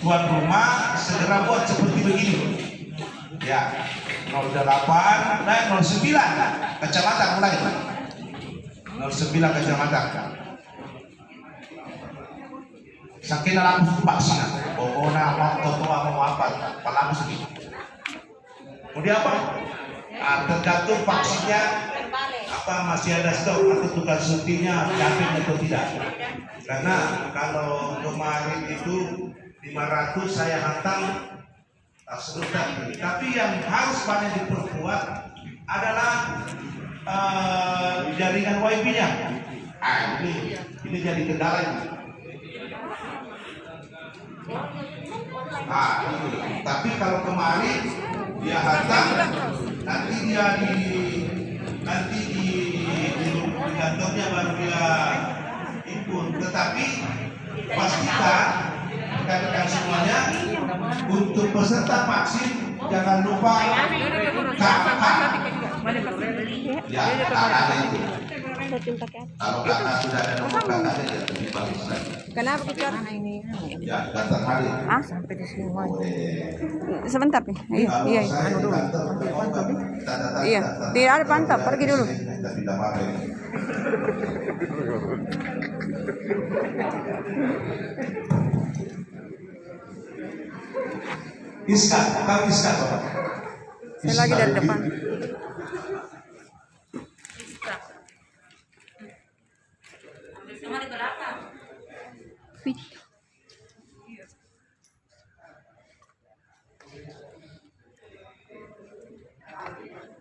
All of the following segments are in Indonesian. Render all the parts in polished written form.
tuan rumah segera buat seperti begini ya. 08 dan 09 kecamatan mulai 09 kecamatan saking langsung vaksin pokoknya mau apa langsung mau di apa tergantung vaksinnya apa masih ada stok atau tukar suntinya dapat atau tidak. Karena kalau kemarin itu 500 saya hantam sebentar, tapi yang harus banyak diperkuat adalah jaringan WiFi-nya. Ini jadi kendala ini. Tapi kalau kemarin dia hantam, nanti dia di kantornya baru dia input. Tetapi pastikan rekan-rekan semuanya untuk peserta vaksin jangan lupa KK. Ya, KK itu. Kalau KK sudah ada nomor KK-nya ya lebih bagus lagi. Kenapa kita ini? Ya, daftar hadir. Sampai di sini. Sebentar nih. Iya. Iya, tidak ada pantap, pergi dulu. Iska, Kang Iska, Bapak. Saya lagi dari depan. Sama di belakang. Video.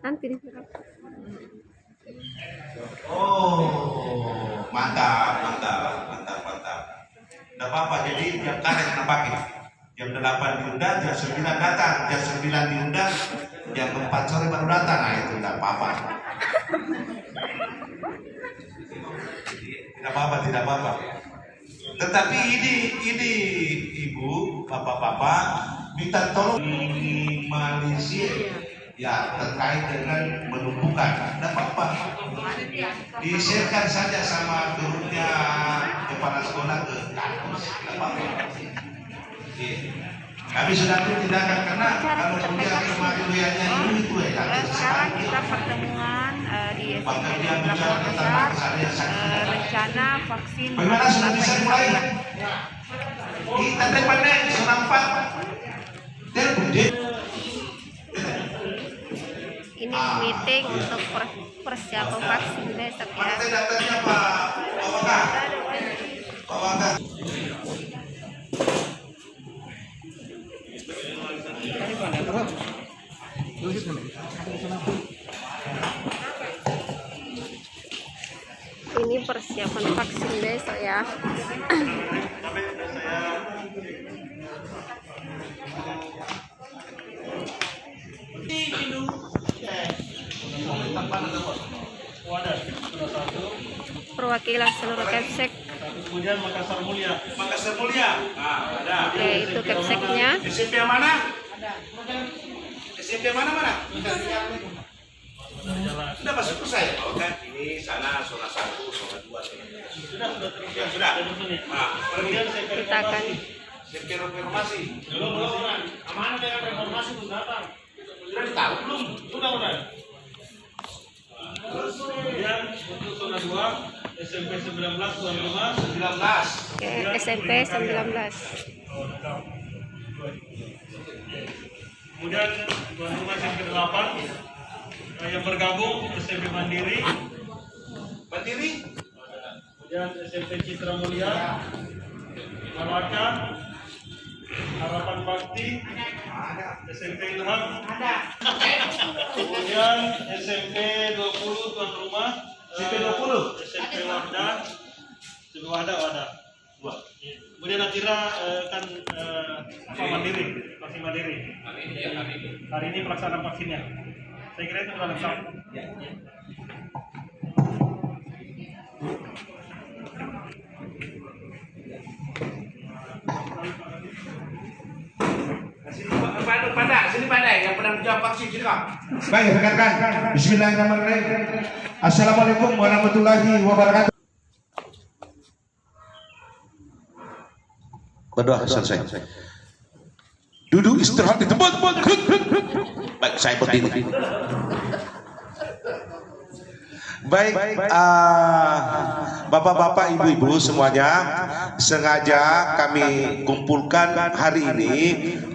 Nanti di belakang. Oh, mantap. Tidak apa-apa, jadi jam karet kita pakai. Jam 8 diundang, jam 9 datang, jam 9 diundang, jam 4 sore baru datang. Nah itu tidak apa-apa. Tidak apa-apa. Tetapi ini ibu, bapak-bapak minta tolong minimalisir ya terkait dengan menumpukan. Tidak apa-apa. Di-share-kan saja sama grupnya kepala sekolah ke kampus. Tidak apa-apa. Kami sudah tindakan karena kalau kuliah kemajuannya itu Sekarang kita pertemuan di rencana vaksin. Bagaimana sudah bisa mulai? Kita depannya zona 4. Ini meeting untuk persiapan vaksin besok ya. Mana datanya Pak Wakah? Pak Wakah. Ini persiapan vaksin besok ya. Perwakilan seluruh Kepsek. Kemudian Makassar Mulia. Nah, ada. Oke, itu Kepseknya. SMP yang mana? SMP yang mana? Sudah masuk ke saya. Oke, ini sana zona 1, zona 2. Sudah terlihat. Sudah. Nah, Kemudian Kita akan SMP reformasi. belum. Amanah dengan reformasi itu datang. Sudah ditahu belum? Sudah. Kemudian untuk zona 2 SMP 19 tuan rumah 19. ke SMP 19. Kemudian tuan rumah SMP 8 yang bergabung SMP Mandiri. Kemudian SMP Citra Mulia, Malaka, Harapan Bakti, SMP Ilham. Kemudian SMP 20 tuan rumah. SMP 20. SMP Wardah. SMP Wardah. Kemudian akhirnya kan vaksin mandiri. Hari ini pelaksanaan vaksinnya. Saya kira itu sudah lengkap. Sini pandai yang pernah menjawab vaksin sini Kak. Baik, rekan-rekan. Bismillahirrahmanirrahim. Assalamualaikum warahmatullahi wabarakatuh. Berdoa selesai. Duduk istirahat di tempat. Baik, saya berdiri. Baik, bapak-bapak, ibu-ibu semuanya, sengaja kami kumpulkan hari ini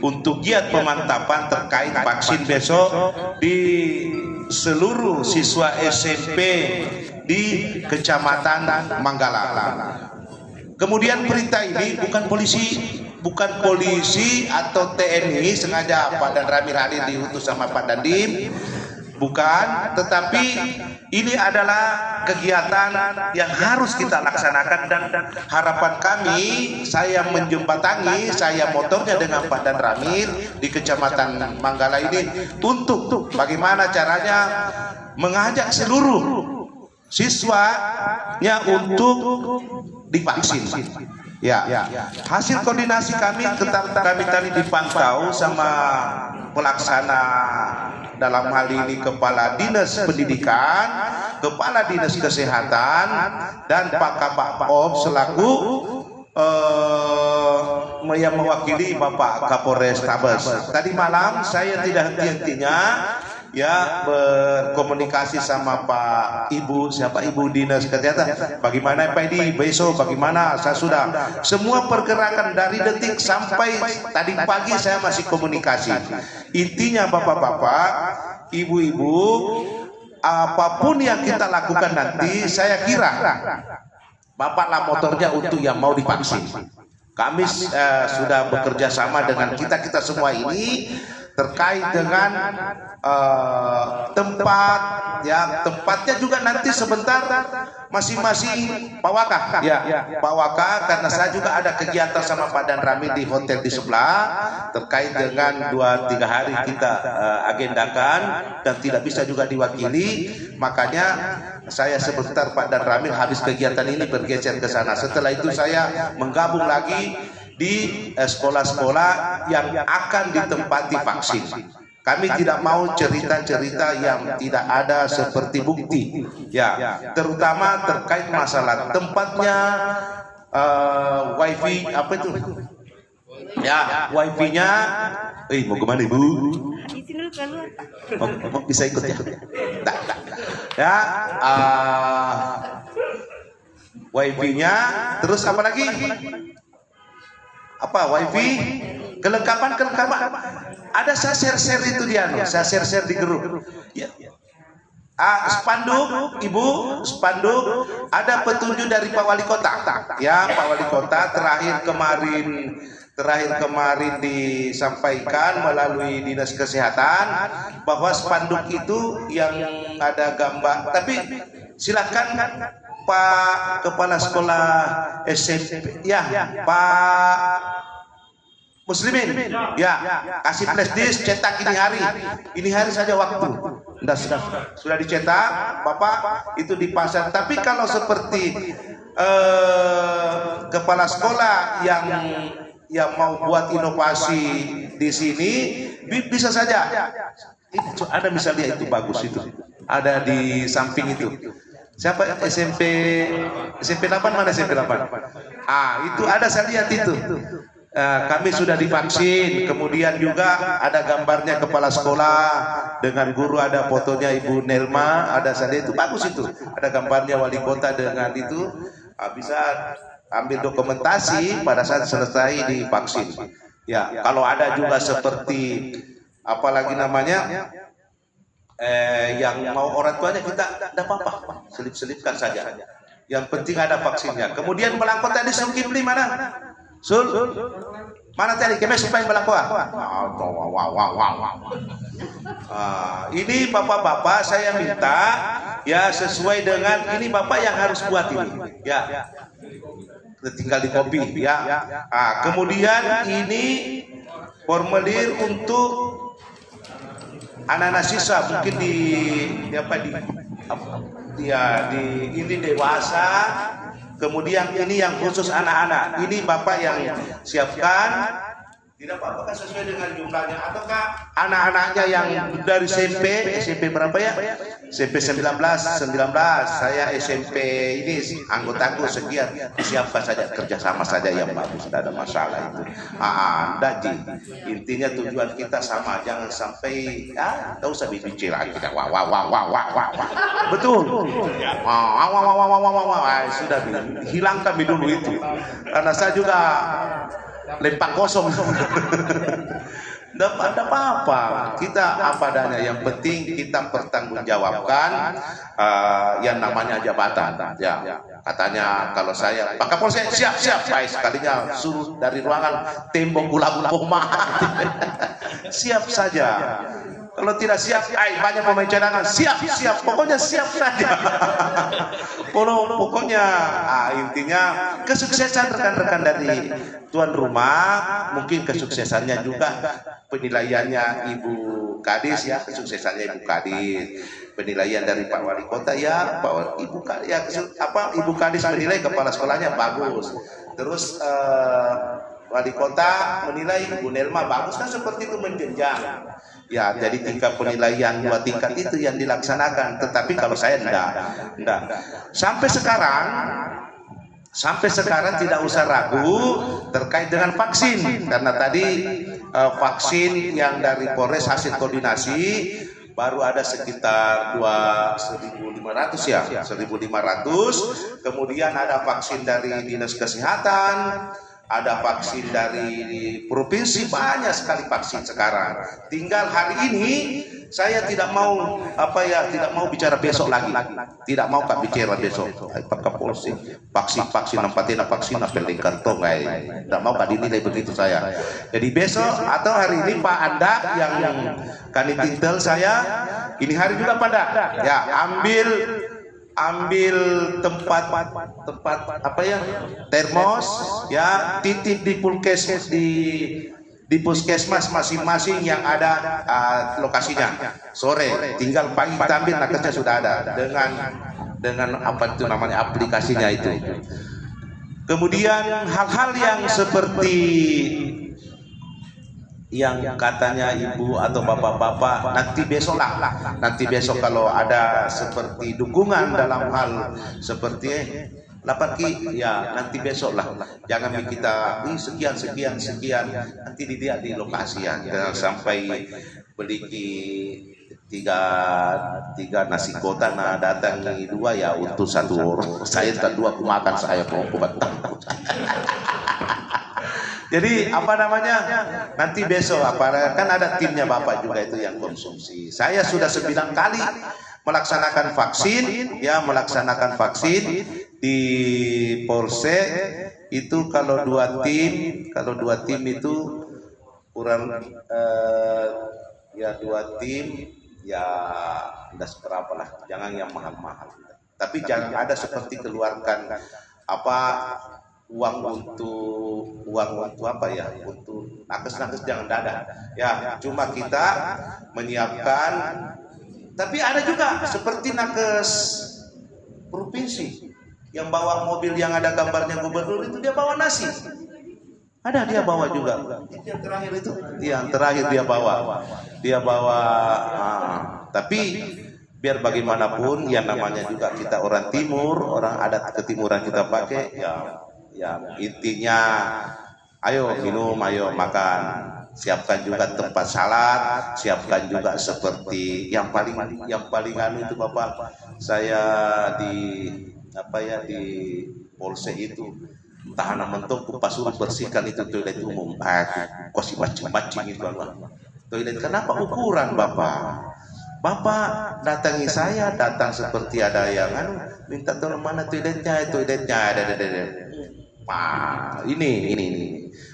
untuk giat pemantapan terkait vaksin besok di seluruh siswa SMP di Kecamatan Manggala. Kemudian perintah ini bukan polisi atau TNI, sengaja Pak Dan Ramil hadir diutus sama Pak Dandim, bukan, tetapi ini adalah kegiatan yang harus kita laksanakan, dan harapan kami, saya menjembatani, saya motornya dengan Pak Dan Ramil di Kecamatan Manggala ini untuk bagaimana caranya mengajak seluruh siswanya untuk divaksin. Ya, hasil koordinasi kami tadi dipantau sama pelaksana, dalam hal ini Kepala Dinas Pendidikan, Kepala Dinas Kesehatan, dan Pak Kabak-Om selaku yang mewakili Bapak Kapolres Tabes. Tadi malam saya tidak henti-hentinya ya berkomunikasi sama Pak Ibu Dinas Kesehatan. Bagaimana Pak Edi besok, bagaimana? Saya sudah semua pergerakan dari detik sampai tadi pagi saya masih komunikasi. Intinya bapak-bapak, ibu-ibu, apapun yang kita lakukan nanti, saya kira bapaklah motornya untuk yang mau divaksin. Kami sudah bekerja sama dengan kita semua ini terkait dengan tempat, ya tempatnya juga nanti sebentar masing-masing Pak Waka, Pak Waka, karena saya juga ada kegiatan sama Pak Dan Ramil di hotel di sebelah terkait dengan 2-3 hari kita agendakan dan tidak bisa juga diwakili, makanya saya sebentar Pak Dan Ramil habis kegiatan ini bergeser ke sana. Setelah itu saya menggabung lagi di sekolah-sekolah yang akan ditempati vaksin. Kami tidak mau cerita-cerita yang tidak ada seperti bukti, ya, terutama terkait masalah tempatnya, wifi apa itu, ya, wifi-nya. Mau kemana Ibu? Izin dulu keluar. Bisa ikut ya? Ya, wifi-nya, terus apa lagi? Apa wifi, kelengkapan ada saya share itu dia, saya share di grup ya. Spanduk Ibu, spanduk ada petunjuk dari Pak Wali Kota ya. Pak Wali Kota terakhir kemarin disampaikan melalui Dinas Kesehatan bahwa spanduk itu yang ada gambar, tapi silakan Pak Kepala Sekolah SMP, ya Pak Muslimin, ya kasih flash disk, cetak ini hari saja waktu, sudah dicetak, Bapak itu dipasang. Tapi kalau seperti kepala sekolah yang mau buat inovasi di sini, bisa saja. Ada misalnya itu bagus itu, ada di samping itu. Siapa SMP 8 mana SMP 8? Itu ada, saya lihat itu. Kami sudah divaksin, kemudian juga ada gambarnya kepala sekolah dengan guru, ada fotonya Ibu Nelma, ada saya, itu bagus itu. Ada gambarnya wali kota dengan itu, bisa ambil dokumentasi pada saat selesai divaksin. Ya, kalau ada juga seperti apalagi namanya yang mau orang tuanya, kita tidak apa-apa, selip-selipkan saja. Yang penting ada vaksinnya. Kemudian melangkot tadi Sul mana? Sul mana tadi? Kami supaya melangkot. Ini bapak-bapak saya minta ya sesuai dengan ini, bapak yang harus buat ini. Ya, tinggal di copy ya. Kemudian ini formulir untuk anak-anak siswa, mungkin di ini dewasa, kemudian ini yang khusus anak-anak. Ini bapak yang siapkan Tidak apa-apa kan sesuai dengan jumlahnya. Ataukah anak-anaknya yang dari SMP berapa ya? SMP 19, saya SMP ini anggotaku sekian, siapa saja kerjasama saja yang bagus, tidak ada masalah itu. Daji. Intinya tujuan kita sama, jangan sampai tak usah bicara lagi kita wah. Betul. Sudah hilangkan dulu itu. Karena saya juga lempak kosong. Tidak apa-apa, kita apa adanya. Yang penting kita pertanggungjawabkan yang namanya jabatan. Ya, katanya kalau saya Pak Kapolsek siap, baik sekalinya suruh dari ruangan tembok gula-gula siap saja. Kalau tidak siap, banyak pemain cadangan. Siap. Pokoknya siap saja. Pokoknya intinya kesuksesan rekan-rekan dari tuan rumah, mungkin kesuksesannya juga penilaiannya Ibu Kadis ya, kesuksesannya Ibu Kadis. Penilaian dari Pak Wali Kota ya, Ibu Kadis menilai kepala sekolahnya bagus. Terus Wali Kota menilai Ibu Nelma bagus, kan seperti itu menjenjang. Ya, jadi tingkat penilaian 2 tingkat itu yang dilaksanakan. Tetapi kalau saya enggak. Sampai sekarang tidak usah ragu terkait dengan vaksin. Karena tadi vaksin yang dari Polres hasil koordinasi baru ada sekitar 1.500 ya, 1.500. Kemudian ada vaksin dari Dinas Kesehatan, ada vaksin dari provinsi, banyak sekali vaksin sekarang. Tinggal hari ini saya tidak mau bicara besok lagi. Tidak mau bicara besok. Pak Kapolsek vaksin nampatina vaksin apel kantong tidak mau dinilai begitu saya. Jadi besok atau hari ini Pak Anda yang kanitintel saya ini hari juga Pak Anda ya ambil tempat termos ya, titip di puskesmas masing-masing yang ada lokasinya. Sore tinggal pagi kita ambil, nakesnya sudah ada dengan apa itu namanya aplikasinya itu. Kemudian hal-hal yang seperti yang katanya ibu atau bapak-bapak nanti besok kalau ada seperti dukungan dalam hal seperti lapaki ya nanti besok lah, jangan kita sekian nanti dilihat di lokasi ya, jangan sampai beli tiga nasi kota datang 2 ya untuk 1 orang, saya tak 2 aku makan saya obat takut. Jadi nanti besok kan ada timnya Bapak juga itu yang konsumsi. Saya sudah 9 kali melaksanakan vaksin di Polsek itu. Kalau dua tim itu kurang 2 tim ya enggak seberapa lah, jangan yang mahal-mahal. Tapi jangan ada seperti keluarkan uang untuk nakes jangan ada ya, cuma kita menyiapkan. Tapi ada juga seperti nakes provinsi yang bawa mobil yang ada gambarnya gubernur itu, dia bawa nasi, ada dia bawa juga. Yang terakhir itu yang terakhir dia bawa tapi biar bagaimanapun yang namanya juga kita orang timur, orang adat ketimuran kita pakai ya intinya ayo minum, ayo makan, siapkan juga tempat salat, siapkan juga seperti yang paling itu Bapak, saya di Polsek itu tahanan mentok pas suruh bersihkan itu toilet umum, kosi macam-macam itu toilet. Kenapa ukuran Bapak datangi saya, datang seperti ada yang minta tolong mana toiletnya ada. Ini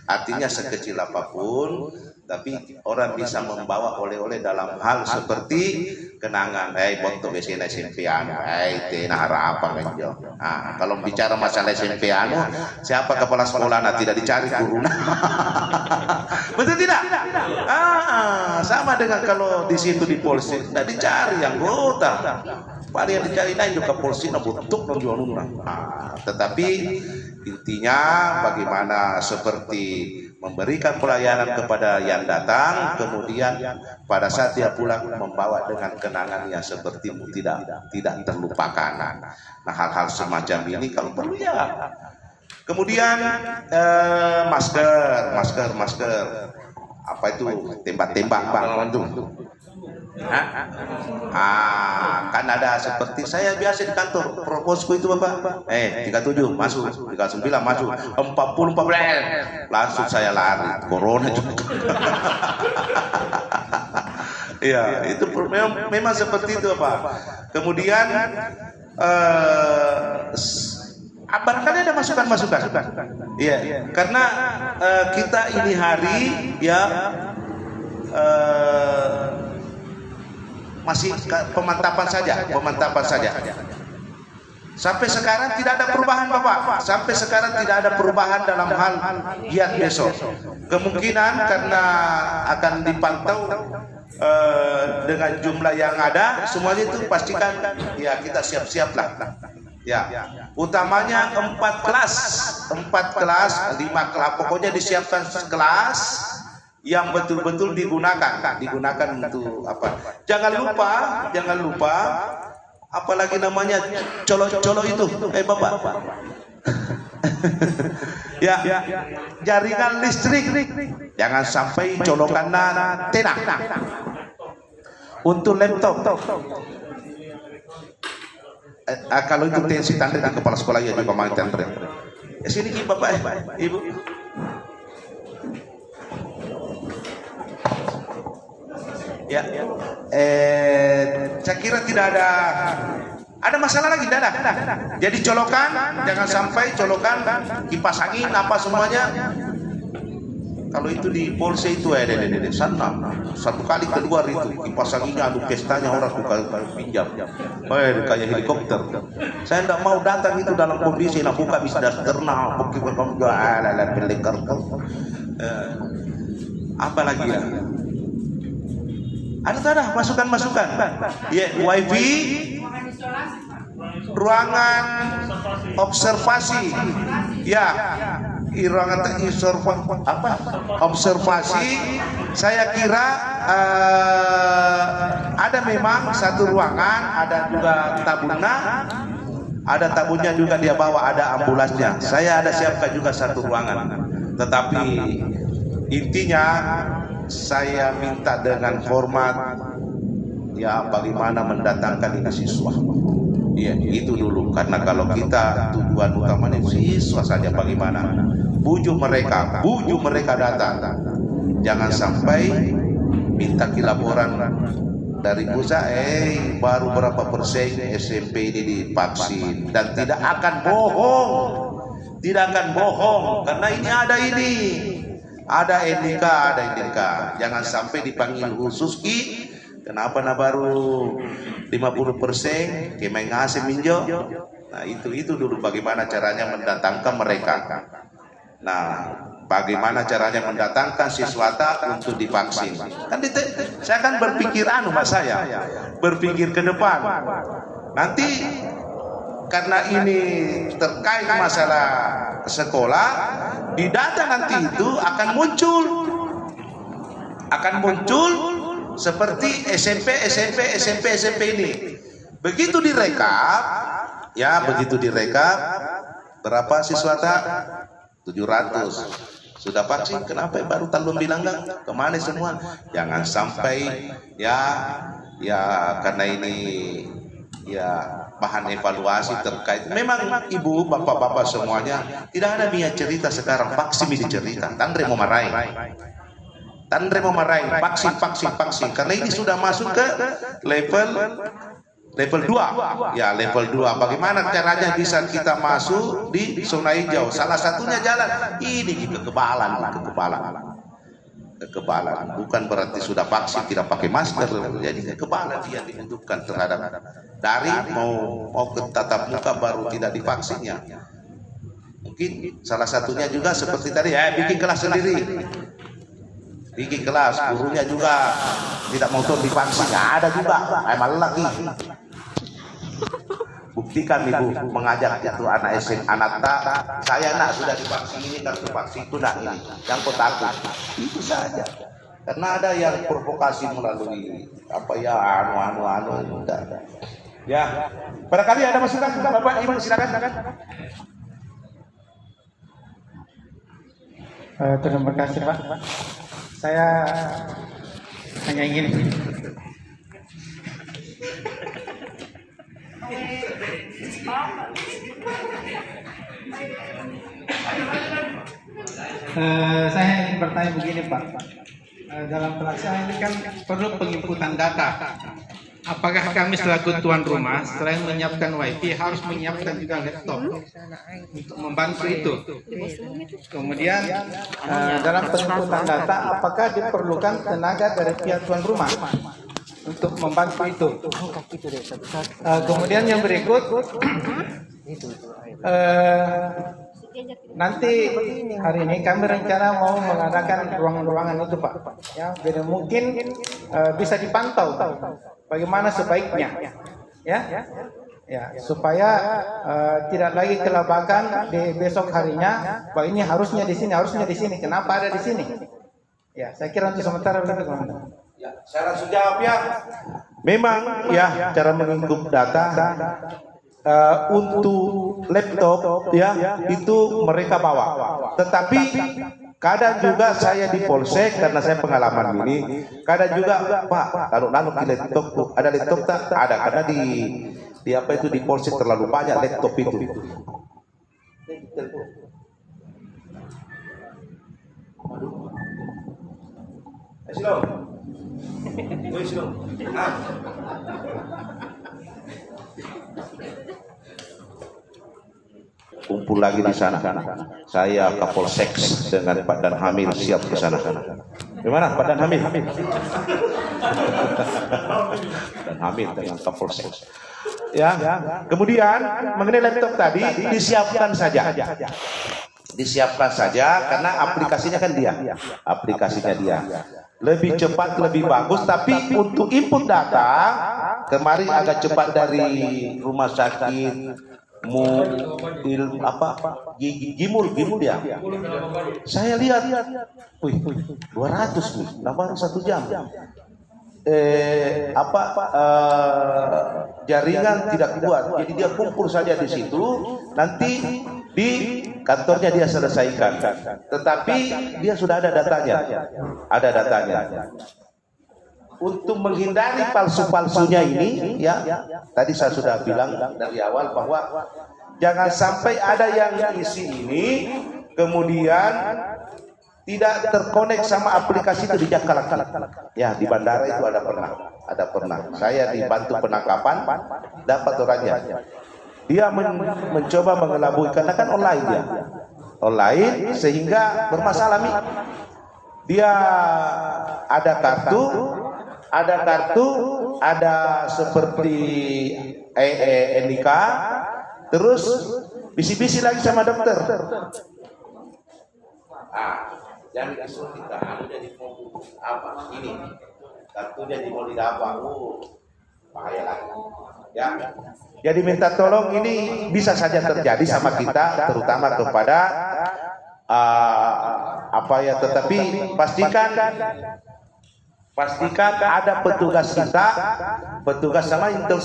artinya sekecil apapun, tapi orang bisa membawa oleh-oleh dalam hal seperti kenangan. Bontok besena SMP tenara apa menjo. Kalau bicara masalah SMP siapa kepala sekolah tidak dicari guru. Betul tidak? Sama dengan kalau di situ di Polsek tidak dicari anggota. Paling yang dicari lain juga Polsek butuh menjual. Tetapi intinya bagaimana seperti memberikan pelayanan kepada yang datang, kemudian pada saat dia pulang membawa dengan kenangan yang seperti tidak terlupakan. Nah, hal-hal semacam ini kalau perlu ya. Kemudian masker. Apa itu? Tembak-tembak bang itu. Kan ada seperti saya biasa di kantor proposku itu Bapak. 37 masuk, 39 masuk, 40 langsung saya lari. Corona juga. Ya, itu memang seperti itu Bapak. Kemudian barangkali ada masukan. Iya, karena kita ini hari ya masih pemantapan saja. Sampai sekarang tidak ada perubahan Bapak. Sampai sekarang tidak ada perubahan dalam hal giat besok. Kemungkinan karena akan dipantau dengan jumlah yang ada, semuanya itu pastikan ya kita siap-siap lah. Ya, utamanya 4 kelas, 5 kelas, pokoknya disiapkan kelas yang betul-betul digunakan untuk apa? Jangan lupa, apalagi namanya colok-colok itu, Bapak. Ya, jaringan listrik, jangan sampai colokannya tenang. Untuk laptop. Kalau itu tensi tanda di kepala sekolah ya juga mau tanda. Sini Bapak, Ibu. Ya, saya kira tidak ada masalah lagi, tidak ada. Jadi colokan, jangan sampai colokan kipas angin apa semuanya. Kalau itu di Polsek itu sana satu kali keluar itu kipas anginnya, aduh pestanya orang suka pinjam, kayak helikopter. Saya tidak mau datang itu dalam kondisi nak buka bisa terkenal, apa lagi ya? Ada masukan. Ya, wifi, ruangan observasi, ya, ruangan observasi. Saya kira ada memang satu ruangan, ada juga tabunnya juga dia bawa, ada ambulansnya. Saya ada siapkan juga satu ruangan. Tetapi intinya saya minta dengan hormat ya bagaimana mendatangkan ini siswa. Iya, itu dulu, karena kalau kita tujuan utamanya siswa saja, bagaimana bujuk mereka datang. Jangan sampai minta laporan dari pusat baru berapa persen SMP ini divaksin, dan tidak akan bohong karena ini ada NDK. Jangan sampai dipanggil khusus kenapa baru 50% kemeng ngasih minjo. Nah, itu dulu bagaimana caranya mendatangkan mereka. Nah, bagaimana caranya mendatangkan siswa untuk divaksin. Kan saya kan berpikir berpikir ke depan. Nanti karena ini terkait masalah sekolah, di data nanti itu akan muncul seperti SMP ini. Begitu direkap berapa siswa 700 sudah vaksin, kenapa baru belum bilang kemana semua? Jangan sampai ya karena ini ya bahan evaluasi terkait. Memang ibu, bapak-bapak semuanya tidak ada niat cerita sekarang vaksin dicerita. Tandre mau marahin vaksin karena ini sudah masuk ke level 2. Ya, level 2. Bagaimana caranya bisa kita masuk di zona hijau? Salah satunya jalan ini kekebalan. Bukan berarti sudah vaksin tidak pakai masker. Jadi kekebalan yang dibutuhkan terhadap dari mau ke tatap muka baru tidak divaksinnya. Mungkin salah satunya juga seperti tadi bikin kelas sendiri. Bikin kelas, gurunya juga tidak mau divaksin. Ada juga, malah lagi. Buktikan ibu mengajak itu anak SMA, anak tak, saya nak sudah divaksin ini kartu vaksin itu nak ini, yang kau takut itu saja. Karena ada yang provokasi melalui apa ya anu enggak. Ya, barangkali ada masukan Bapak Ibu silakan. Terima kasih Pak. Saya hanya ingin saya ingin bertanya begini Pak. Dalam pelaksanaan ini kan perlu penginputan data. Apakah kami selaku tuan rumah selain menyiapkan wifi harus menyiapkan juga laptop untuk membantu itu? Kemudian dalam penginputan data apakah diperlukan tenaga dari pihak tuan rumah untuk membantu itu? Kemudian yang berikut, nanti hari ini kami rencana mau mengadakan ruangan-ruangan itu Pak. Ya, jadi mungkin bisa dipantau bagaimana sebaiknya, ya, supaya tidak lagi kelabakan di besok harinya. Bahwa ini harusnya di sini, kenapa ada di sini? Ya, saya kira untuk sementara begitu Komandan. Ya, saya langsung jawab ya. Memang ya cara menginput data untuk laptop ya itu mereka bawa. Tetapi kadang juga saya di polsek karena saya pengalaman ini, kadang juga Pak kalau di laptop ada laptop tak ada karena di apa itu di polsek terlalu banyak laptop itu. Kumpul lagi di sana. Saya Kapolsek dengan Pak Dan Hamil siap ke sana. Gimana Pak Dan Hamil? Dan Hamil dengan Kapolsek. Ya. Kemudian mengenai laptop tadi disiapkan saja. Disiapkan saja karena aplikasinya kan dia. Aplikasinya dia. Lebih cepat, lebih bagus. Tapi untuk input data kemarin agak cepat dari rumah sakit. Gimul dia. Saya lihat, 200 nih, baru 1 jam. Jaringan tidak kuat, jadi dia kumpul saja di situ. Nanti di kantornya dia selesaikan. Tetapi dia sudah ada datanya, Untuk menghindari palsu-palsunya ini, ya, tadi saya sudah bilang dari awal bahwa jangan sampai ada yang isi ini kemudian tidak terkonek sama aplikasi itu di Jakarta. Ya, di bandara itu ada pernah. Saya dibantu penangkapan, dapat orangnya. Dia mencoba mengelabui karena kan online sehingga bermasalah nih. Dia ada kartu, ada seperti NIK, terus bisi-bisi lagi sama dokter. Jangan disuntikan, jadi apa ini? Kartunya di mau didapat, bahaya lagi. Ya, jadi minta tolong ini bisa saja terjadi sama kita, terutama kepada tetapi pastikan ada petugas kita, petugas sama intel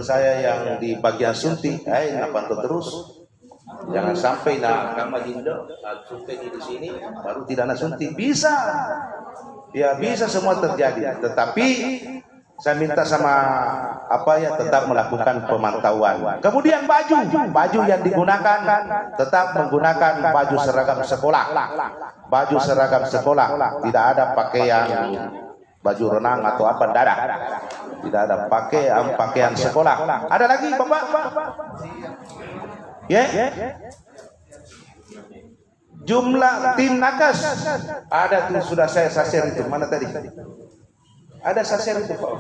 saya yang di bagian suntik, pantau terus, jangan sampai kamu jindo suntik di sini baru tidak suntik, bisa semua terjadi, tetapi saya minta sama tetap melakukan pemantauan. Kemudian baju yang digunakan tetap menggunakan baju seragam sekolah. Tidak ada pakaian baju renang atau apa, tidak ada pakaian sekolah. Ada lagi Bapak? Ya. Jumlah tim nakes ada tuh, sudah saya share itu. Mana tadi? Ada share itu Pak.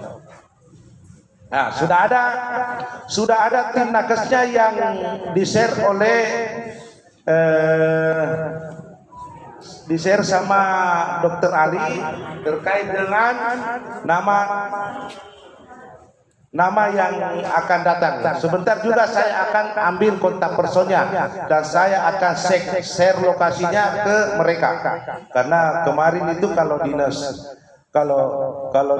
Nah, sudah ada tim nakesnya yang di-share sama Dokter Ali terkait dengan nama nama yang akan datang. Sebentar juga saya akan ambil kontak personnya dan saya akan share lokasinya ke mereka. Karena kemarin itu kalau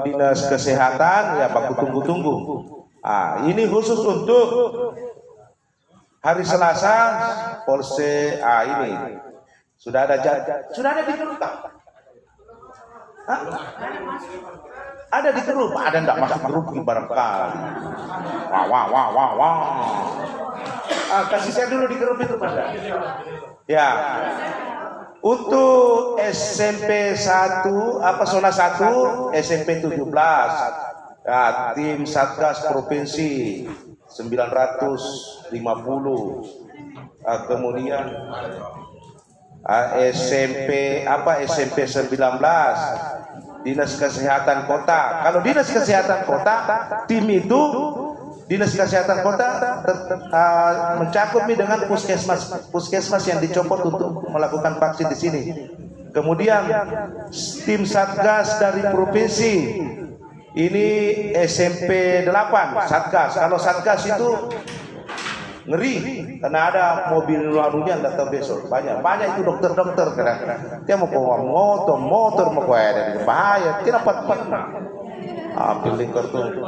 dinas kesehatan ya baku tunggu-tunggu. Ini khusus untuk hari Selasa Polsek ini sudah ada di grup. Ada di grup, ada enggak masuk grup barangkali. Wah. Kasih saya dulu di grup itu pada. Ya. Untuk SMP 1 zona 1 SMP 17. Ya, tim Satgas Provinsi 950. Kemudian SMP 19 Dinas Kesehatan Kota. Kalau Dinas Kesehatan Kota, tim itu Dinas Kesehatan Kota mencakup dengan puskesmas yang dicopot untuk melakukan vaksin di sini. Kemudian tim Satgas dari provinsi ini SMP 8 Satgas. Kalau Satgas itu ngeri karena ada mobil lalunya nggak tahu besok banyak itu dokter kadang-kadang dia mau bawa motor mau ada di bahaya kenapa pilih kartu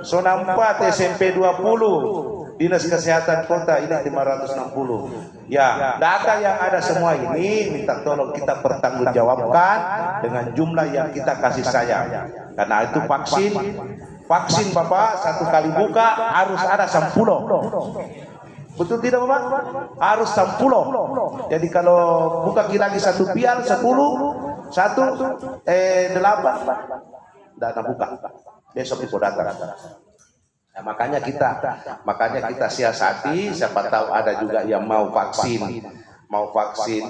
zona 4 SMP 20 Dinas Kesehatan Kota ini 560 ya. Data yang ada semua ini minta tolong kita pertanggungjawabkan dengan jumlah yang kita kasih sayang karena itu vaksin Bapak satu kali buka harus ada 10. Betul tidak Bapak? Harus 10. Jadi kalau buka lagi satu pial 10, 8 dana buka. Besok itu datang. Nah, makanya kita siasati, siapa tahu ada juga yang mau vaksin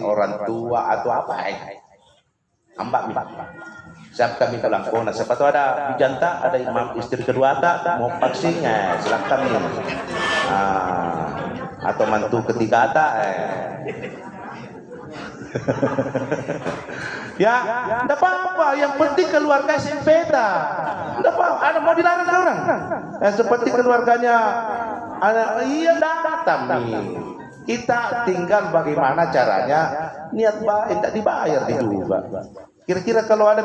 orang tua atau apa hamba siap kami tulang kona. Siapa tahu ada bijanta, ada imam istri kedua mau vaksinnya, silakan nih. Atau mantu ketiga ya, enggak apa-apa. Yang penting keluarga SMP enggak apa-apa. Ada mau dilarang orang. Seperti keluarganya iya datang nih. Kita tinggal bagaimana caranya niat baik tidak dibayar juga. Kira-kira kalau ada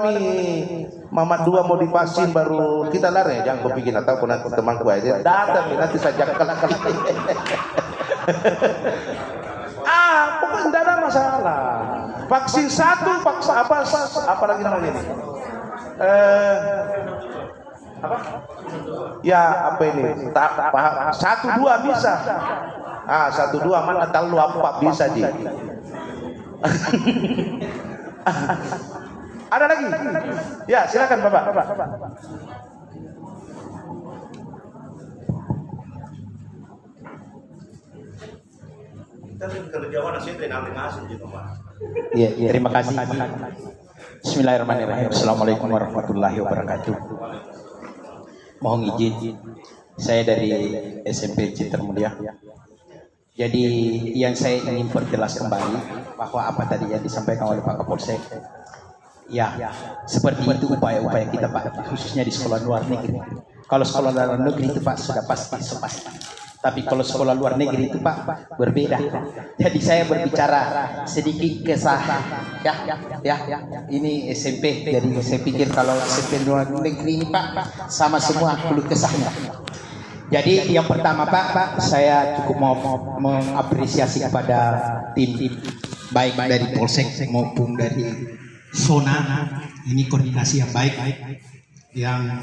Mamat 2 mau divaksin baru kita lari, jangan kepikir atau nanti temanku aja datang nanti saja kelak-kelak. Pokoknya tidak ada masalah. Vaksin 1, apa lagi namanya ini? Apa? Ya apa ini? 1, 2 bisa. 1, 2 mana tahu apa bisa di. Ada lagi? Ya, silakan Bapak. Iya, terima kasih. Bismillahirrahmanirrahim. Assalamualaikum warahmatullahi wabarakatuh. Mohon izin, saya dari SMP Citra Mulia. Jadi yang saya ingin perjelas kembali bahwa apa tadi yang disampaikan oleh Pak Kapolsek, ya seperti itu upaya-upaya kita Pak, khususnya di sekolah luar negeri. Kalau sekolah luar negeri itu Pak sudah pasti. Tapi kalau sekolah luar negeri itu Pak berbeda. Jadi saya berbicara sedikit kesah ya. Ini SMP. Jadi saya pikir kalau SMP luar negeri ini Pak sama semua perlu kesahnya. Jadi yang pertama Pak, saya cukup mau mengapresiasi kepada tim baik dari Polsek maupun dari Zona. Ini koordinasi yang baik yang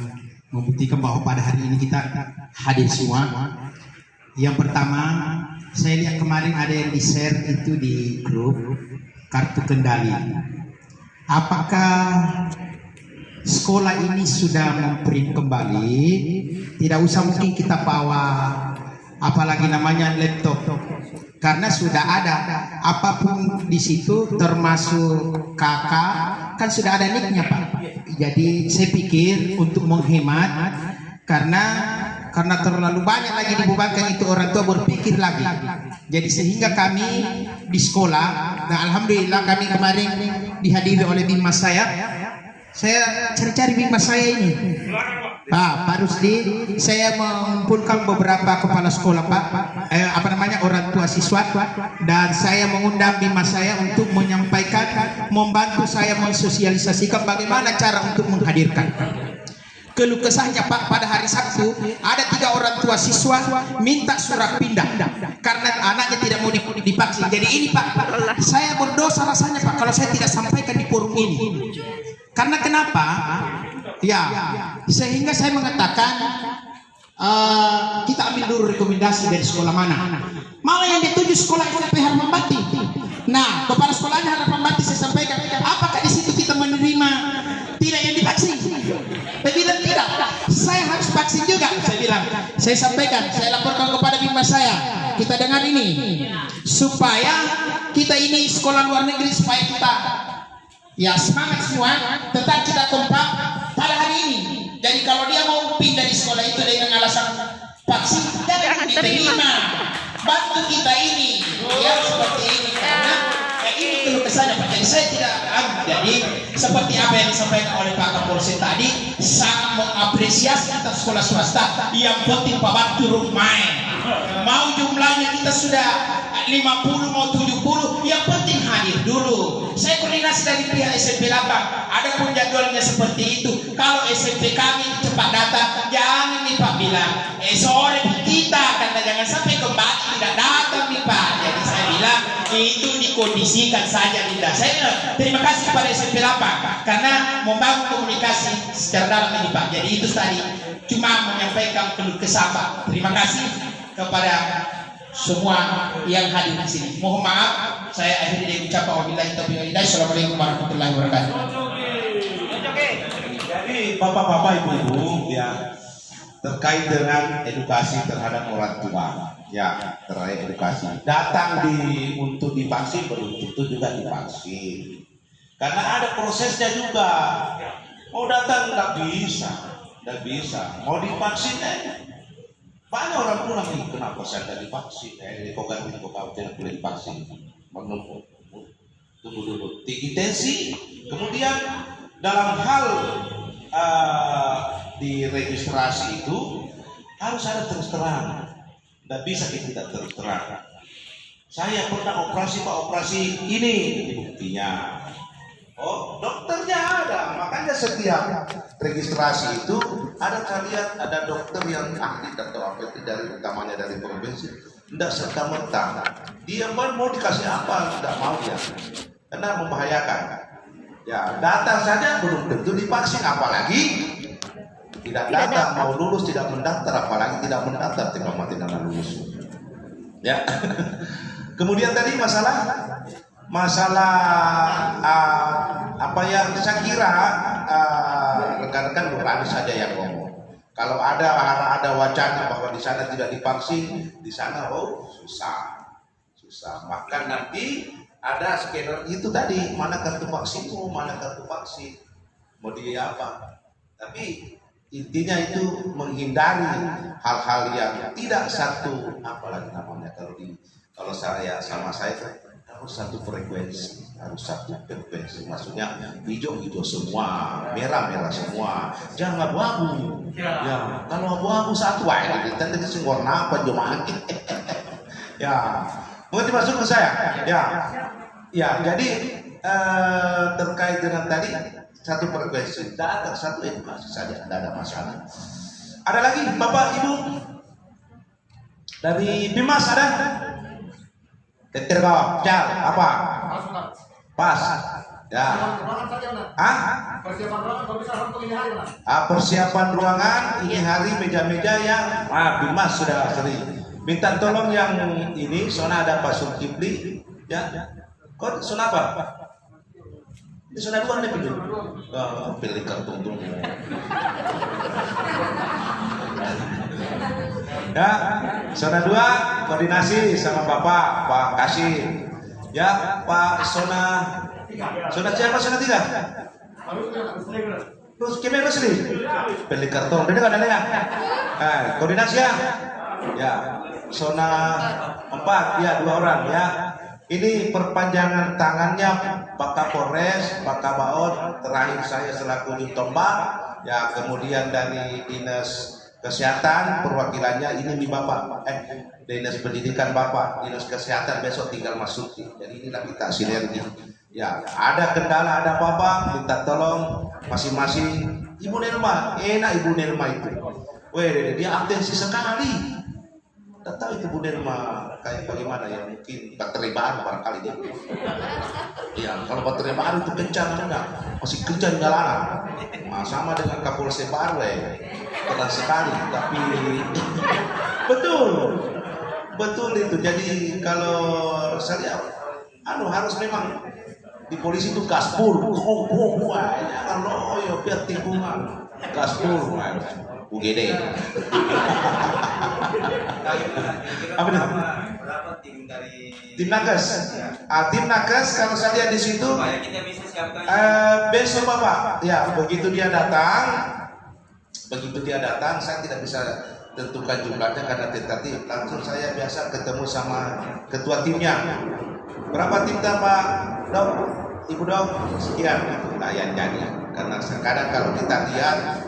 membuktikan bahwa pada hari ini kita hadir semua. Yang pertama, saya lihat kemarin ada yang di-share itu di grup kartu kendali. Apakah sekolah ini sudah memprint kembali? Tidak usah mungkin kita bawa apalagi namanya laptop, karena sudah ada apapun di situ termasuk kakak kan sudah ada nicknya Pak. Jadi saya pikir untuk menghemat karena terlalu banyak lagi dibebankan itu orang tua berpikir lagi. Jadi sehingga kami di sekolah, nah alhamdulillah kami kemarin dihadiri oleh bimas saya cari-cari bimas saya ini. Pak Rusdi, saya mengumpulkan beberapa kepala sekolah Pak, orang tua siswa, dan saya mengundang bimas saya untuk menyampaikan, membantu saya mensosialisasikan bagaimana cara untuk menghadirkan. Keluh kesahnya Pak, pada hari Sabtu ada 3 orang tua siswa minta surat pindah karena anaknya tidak mau divaksin. Jadi ini Pak, saya berdosa rasanya Pak kalau saya tidak sampaikan di forum ini. Karena kenapa? Ya, sehingga saya mengatakan kita ambil dulu rekomendasi dari sekolah mana. Malah yang dituju sekolah SMP Harapan Bakti. Nah, kepala sekolahnya Harapan Bakti saya sampaikan, apakah di situ kita menerima tidak yang divaksin? Saya bilang tidak, saya harus vaksin juga. Saya bilang, saya sampaikan, saya laporkan kepada bimas saya. Kita dengar ini, supaya kita ini sekolah luar negeri, supaya kita ya semangat semua, tetap kita kompak pada hari ini. Jadi kalau dia mau pindah di sekolah itu dengan alasan vaksin, jangan diterima. Bantu kita ini, ya seperti ini. Karena ini keluh kesahnya Pak. Jadi saya tidak, jadi seperti apa yang disampaikan oleh Pak Kapolsek tadi, sangat mengapresiasi kita sekolah swasta. Yang penting Pak Bak turun main. Mau jumlahnya kita sudah 50 mau 70, yang penting hadir dulu. Saya koordinasi dari pihak SMP Labang, ada pun jadwalnya seperti itu. Kalau SMP kami cepat datang, jangan nih Pak bilang sore kita, karena jangan sampai kembali tidak datang nih Pak. Jadi saya bilang itu dikondisikan saja Linda. Saya terima kasih kepada SMP Labang karena membangun komunikasi secara dalam ini Pak. Jadi itu tadi cuma menyampaikan keluh kesah Pak. Terima kasih kepada semua yang hadir di sini. Mohon maaf, saya akhiri dengan ucapan wabillahi taufiq wal hidayah. Assalamualaikum warahmatullahi wabarakatuh. Jadi bapak-bapak ibu-ibu ya, terkait dengan edukasi terhadap orang tua, ya terkait edukasi. Datang untuk divaksin belum tentu juga divaksin, karena ada prosesnya juga. Mau datang nggak bisa, mau divaksin banyak orang pulang nih, kenapa saya tidak divaksin? Kok tidak boleh divaksin? Menunggu, tunggu dulu, tinggi tensi. Kemudian dalam hal di registrasi itu harus ada terus terang. Tidak bisa kita tidak terus terang. Saya pernah operasi Pak, operasi ini buktinya. Oh, dokternya ada, makanya setiap registrasi itu ada kalian, ada dokter yang ahli atau apa itu dari utamanya dari provinsi, tidak serta merta dia mau dikasih apa, tidak mau dia, karena membahayakan. Ya datang saja belum tentu divaksin, apalagi tidak datang, mau lulus tidak mendaftar, apalagi tidak mendaftar tinggal mati dan lulus. Ya. Kemudian tadi masalah apa yang saya kira rekan-rekan bukan saja yang ngomong. Kalau ada wacana bahwa di sana tidak divaksin, di sana susah. Maka nanti ada skenario itu tadi, mana kartu vaksinmu, mana kartu vaksin, mau di apa? Tapi intinya itu menghindari hal-hal yang tidak satu, apalagi namanya kalau saya sama saya harus satu frekuensi, maksudnya hijau semua, merah semua, jangan abu-abu. Ya, kalau abu-abu satu aja, nanti sing warna apa cuma. Ya, mengerti maksud saya? Ya, jadi terkait dengan tadi satu frekuensi, datang satu edukasi saja, tidak ada masalah. Ada lagi Bapak Ibu dari Bimas ada? Tetir kau, cal, apa? Pas. Ya. Persiapan ruangan ini hari meja-meja yang Bimas sudah sering. Minta tolong yang ini, soalnya ada Pak Zulkifli, ya. Kau zona apa? Ini zona 2 nih pilih. Pilih kartu tunggu. Ya, zona 2 koordinasi sama Bapak, Pak Kasih. Ya, Pak zona siapa zona 3? Terus kemana sih? Pilih kartu. Ini kan ada ya. Koordinasi ya. Ya, zona 4 ya 2 orang ya. Ini perpanjangan tangannya Pak Kapolres, Pak Kabaot, terakhir saya selaku Tombak, Ya, kemudian dari dinas kesehatan perwakilannya ini nih Bapak, dinas pendidikan Bapak, dinas kesehatan besok tinggal masuk. Jadi inilah kita sinergi. Ya, ada kendala, ada apa-apa, minta tolong masing-masing. Ibu Nelma, enak Ibu Nelma itu. Weh, dia atensi sekali. Tak tahu itu Bu Nelma kayak bagaimana ya, mungkin baterai baru barangkali dia. Ya, kalau baterai baru itu kencang enggak? Masih kencang jalanan. Nah, sama dengan Kapolsek baru keras sekali, tapi betul itu. Jadi kalau saya harus memang di polisi itu gaspol, jangan loyo biar tikungan, gaspol, UGD. Apa itu? Berapa tim dari tim nakes? Tim nakes kalau saya lihat di situ, supaya kita bisa siapkan besok Bapak, ya begitu dia datang, saya tidak bisa tentukan jumlahnya karena tentatif. Langsung saya biasa ketemu sama ketua timnya. Berapa tim Pak? Dok, Ibu Dok, sekian. Nah, yang jadi karena kadang kalau kita lihat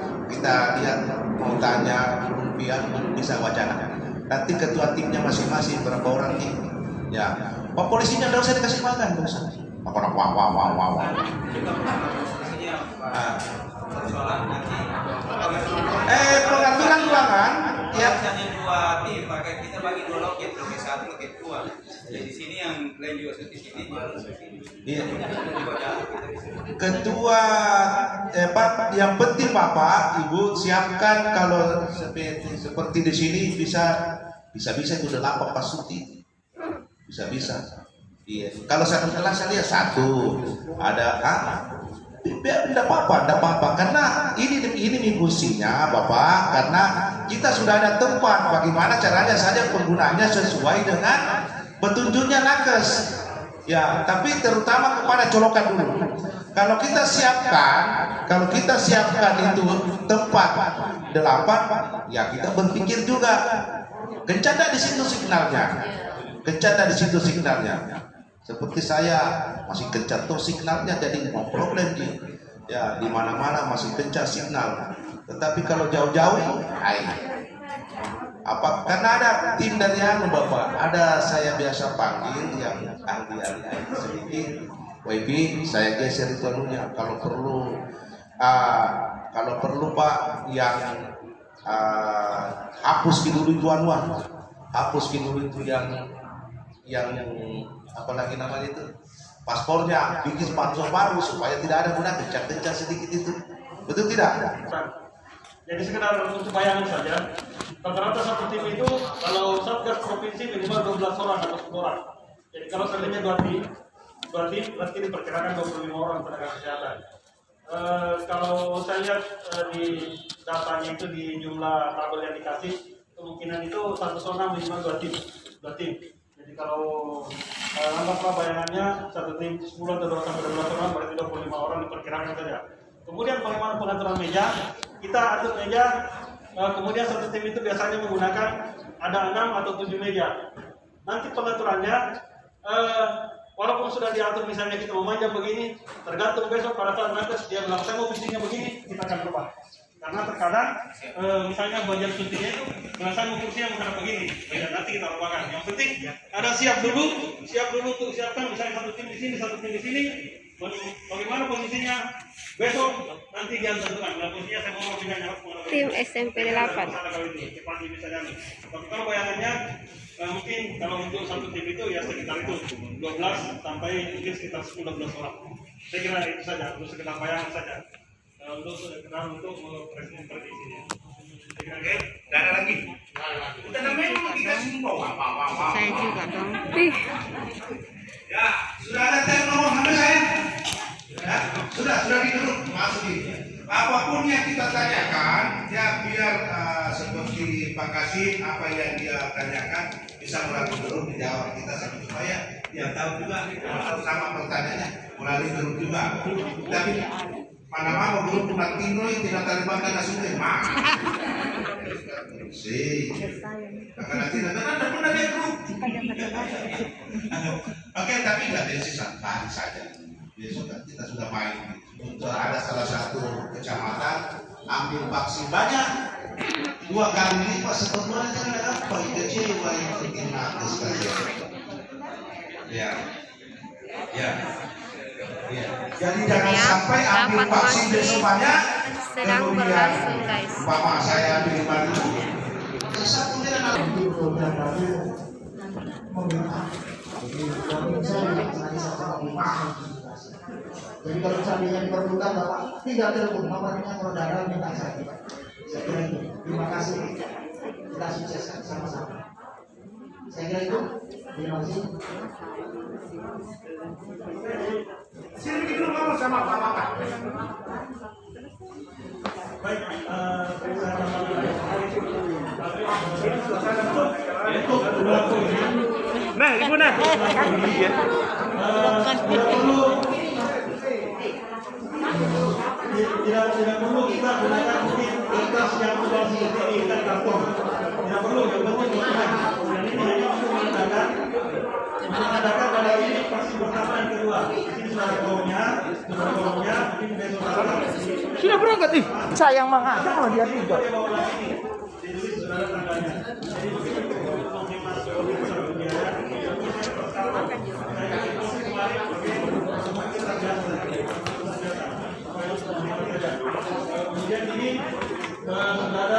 mau tanya rupiah bisa wacana. Nanti ketua timnya masing-masing berapa orang tim. Ya, Pak polisinya nggak usah dikasih makan, nggak usah. Wah. persoalan nanti. Pengaturan ruangan. Ya. Misalnya 2 tim, maka kita bagi 2 loket, loket 1, loket 2. Jadi sini yang lain juga di sini, Iya. Ketua, Pak, yang penting Bapak, Ibu siapkan kalau seperti di sini bisa itu 8 pasuti, bisa. Iya. Kalau satu kelas saya lihat 1 ada tidak apa-apa, karena ini fungsinya Bapak, karena kita sudah ada tempat. Bagaimana caranya saja penggunaannya sesuai dengan petunjuknya nakes. Ya, tapi terutama kepada colokan dulu. Kalau kita siapkan itu tempat 8, ya kita berpikir juga kencang di situ signalnya. Seperti saya masih kencang tuh signalnya, jadi no problem ya, di mana-mana masih kencang signal. Tetapi kalau jauh-jauh, karena ada tim dari Bapak, ada saya biasa panggil yang ahli sedikit, WB saya geser itu anunya. Kalau perlu Pak yang hapus dulu itu yang apalagi namanya itu paspornya, bikin paspor baru supaya tidak ada guna kencang sedikit itu, betul tidak? Jadi sekedar untuk bayangan saja, rata-rata satu tim itu kalau satgas provinsi minimal 12 orang atau 10 orang. Jadi kalau seandainya 2 tim berarti diperkirakan 25 orang tenaga kesehatan. Kalau saya lihat di datanya itu di jumlah tabel yang dikasih, kemungkinan itu satu zona minimal 2 tim. Jadi kalau anggaplah bayangannya satu tim 10 atau 12 orang berarti 25 orang diperkirakan saja. Kemudian bagaimana pengaturan meja? Kita atur meja, kemudian satu tim itu biasanya menggunakan ada 6 atau 7 meja. Nanti pengaturannya, walaupun sudah diatur misalnya kita memanjang begini, tergantung besok pada saat nanti dia bilang saya mau visinya begini, kita akan berubah. Karena terkadang misalnya bagian syutingnya itu saya mau kursinya menghadap begini, nanti kita ubahkan. Yang penting ada siap dulu untuk siapkan misalnya satu tim di sini, satu tim di sini. Bagaimana posisinya besok nanti dia tentukan. Posisinya saya mau pindah tim SMP 8. Tapi kalau bayangannya mungkin kalau untuk satu tim itu ya sekitar itu 12 sampai mungkin sekitar 10-12 orang. Saya kira itu saja untuk sekedar bayangan saja. Untuk prediksinya. Oke, tidak ada lagi. Udah memang dikasih bawa. Saya juga dong. Ya, sudah ada nomor HP saya. Ya, sudah duduk masukin. Apapun yang kita tanyakan, ya biar seperti Pak Kasim apa yang dia tanyakan bisa melalui grup dijawab kita supaya dia tahu juga sama pertanyaannya melalui grup juga. Tapi mana grup Latino yang tidak terlibat dengan sungai mah. Akan nanti ada pun ada grup. Oke, tapi nggak ada santai saja. Besok kita sudah main. Untuk ada salah satu kecamatan ambil vaksin banyak 2 kali lipat setelah jangan apa kecewa yang bikin nakes kalian. Ya. Jadi jangan Ya, sampai ambil rapat vaksin masih besok banyak sedang kemudian berlangsung, guys. umpama saya ambil 5.000 sesatu dia Jadi kalau misalnya yang diperlukan Bapak tinggal telepon nomornya, kalau darah minta saya. Saya kira itu. Terima kasih. Kita sukseskan sama-sama. Saya kira itu. Terima kasih. Sini dulu ngomong sama Pak Maka. Baik, nah, ibu nah. Tidak perlu kita gunakan kertas yang sudah seperti ini, kita karton. Tidak perlu, yang penting dokumen. Dan ini hanya untuk mengadakan pada ini vaksin pertama dan kedua. Ini sudah ada formnya, mungkin besok malam. Sudah berangkat nih. Sayang mengajak kalau dia tidak. Kemudian ini saudara